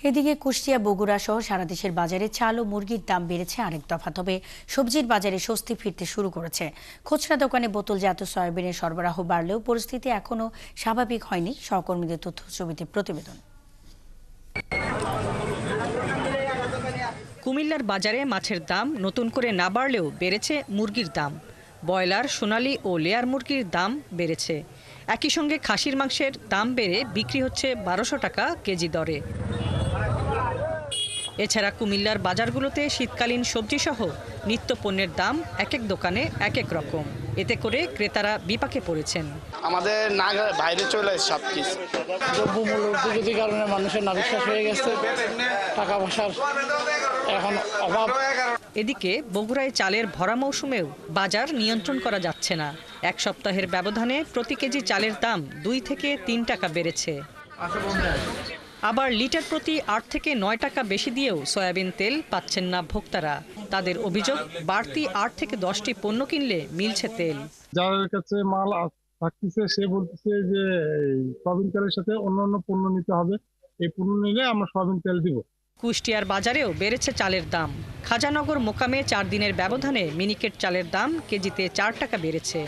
এদিকে কুষ্টিয়া, বগুড়া সহ সারা দেশের বাজারে চাল ও মুরগির দাম বেড়েছে আরেক দফা। তবে সবজির বাজারে স্বস্তি ফিরতে শুরু করেছে। খুচরা দোকানে বোতলজাত সয়াবিনের সরবরাহ বাড়লেও পরিস্থিতি এখনো স্বাভাবিক হয়নি। সহকর্মীদের তথ্য ছবিতে প্রতিবেদন। কুমিল্লার বাজারে মাছের দাম নতুন করে না বাড়লেও বেড়েছে মুরগির দাম। ব্রয়লার, সোনালী ও লেয়ার মুরগির দাম বেড়েছে। একই সঙ্গে খাসির মাংসের দাম বেড়ে বিক্রি হচ্ছে ১২০০ টাকা কেজি দরে। এছাড়া কুমিল্লার বাজারগুলোতে শীতকালীন সবজিসহ নিত্য পণ্যের দাম এক এক দোকানে এক এক রকম। এতে করে ক্রেতারা বিপাকে পড়েছেন। আমাদের না বাইরে চলে এসে সবকিছু দ্রব্যমূল্য ঊর্ধ্বগতির কারণে মানুষের নাবিশ্বাস হয়ে গেছে, টাকা পয়সার এখন অভাব। এদিকে বগুড়ায় চালের ভরা মৌসুমেও বাজার নিয়ন্ত্রণ করা যাচ্ছে না। এক সপ্তাহের ব্যবধানে প্রতি কেজি চালের দাম ২ থেকে ৩ টাকা বেড়েছে। আবার লিটার প্রতি ৮ থেকে ৯ টাকা বেশি দিয়েও সয়াবিন তেল পাচ্ছেন না ভোক্তারা। তাদের অভিযোগ, বাড়তি ৮ থেকে ১০টি পণ্য কিনলে মিলছে তেল। যার কাছে মাল থাকতেছে সে বলতেছে যে সয়াবিন তেলের সাথে অন্য পণ্য নিতে হবে, এই পণ্য নিলে আমরা সয়াবিন তেল দিব। কুষ্টিয়ার বাজারেও বেড়েছে চালের দাম। খাজানগর মোকামে ৪ দিনের ব্যবধানে মিনিকেট চালের দাম কেজিতে ৪ টাকা বেড়েছে।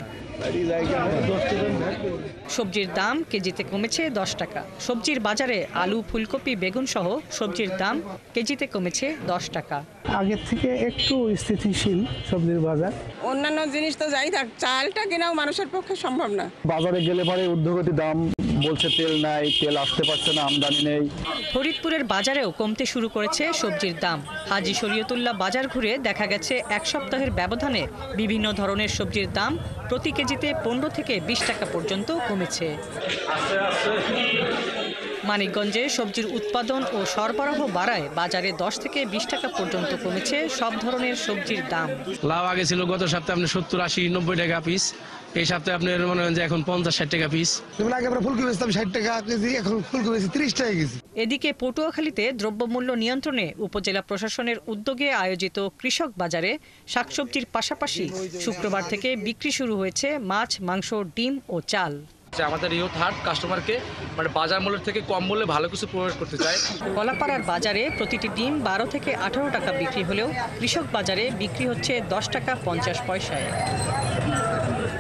সবজির দাম কেজিতে কমেছে ১০ টাকা। সবজির বাজারে আলু, ফুলকপি, বেগুন সহ সবজির দাম কেজিতে কমেছে ১০ টাকা। আগের থেকে একটু স্থিতিশীল সবজির বাজার। অন্যান্য জিনিস তো যাই থাক, চালটা কেনাও মানুষের পক্ষে সম্ভব না। বাজারে গেলে পরে ঊর্ধ্বগতি দাম বলছে, তেল নাই, তেল আসতে পারছে না, আমদানি নেই। ফরিদপুরের বাজারেও কমতে শুরু করেছে সবজির দাম। হাজী শরীয়তুল্লাহ বাজার ঘুরে দেখা গেছে এক সপ্তাহের ব্যবধানে বিভিন্ন ধরনের সবজির দাম প্রতি কেজিতে ১৫ থেকে ২০ টাকা পর্যন্ত কমেছে। মানিকগঞ্জে সবজির উৎপাদন ও সরবরাহ বাড়ায় বাজারে ১০ থেকে ২০ টাকা পর্যন্ত কমেছে সব ধরনের সবজির দাম। লাউ আগে ছিল গত সপ্তাহে আপনি ৭০, ৮০, ৯০ টাকা পিস, এই সপ্তাহে আপনার মনে হয় যে এখন ৫০-৬০ টাকা পিস। ফুলকপি বেচতাম ৬০ টাকা কেজি, এখন ফুলকপি ৩০ টাকা কেজি। এদিকে পটুয়াখালীতে দ্রব্যমূল্য নিয়ন্ত্রণে উপজেলা প্রশাসনের উদ্যোগে আয়োজিত কৃষক বাজারে শাকসবজির পাশাপাশি শুক্রবার থেকে বিক্রি শুরু হয়েছে মাছ, মাংস, ডিম ও চাল। আমাদের ইয়ুথ হাট কাস্টমারকে বাজার মূল্য থেকে কম মূল্যে ভালো কিছু প্রোভাইড করতে চায়। কলাপাড়ার বাজারে প্রতিটি ডিম ১২ থেকে ১৮ টাকা বিক্রি হলেও কৃষক বাজারে বিক্রি হচ্ছে ১০ টাকা ৫০ পয়সায়।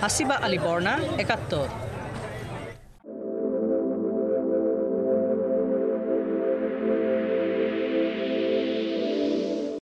হাসিবা আলী বর্ণা, ৭১।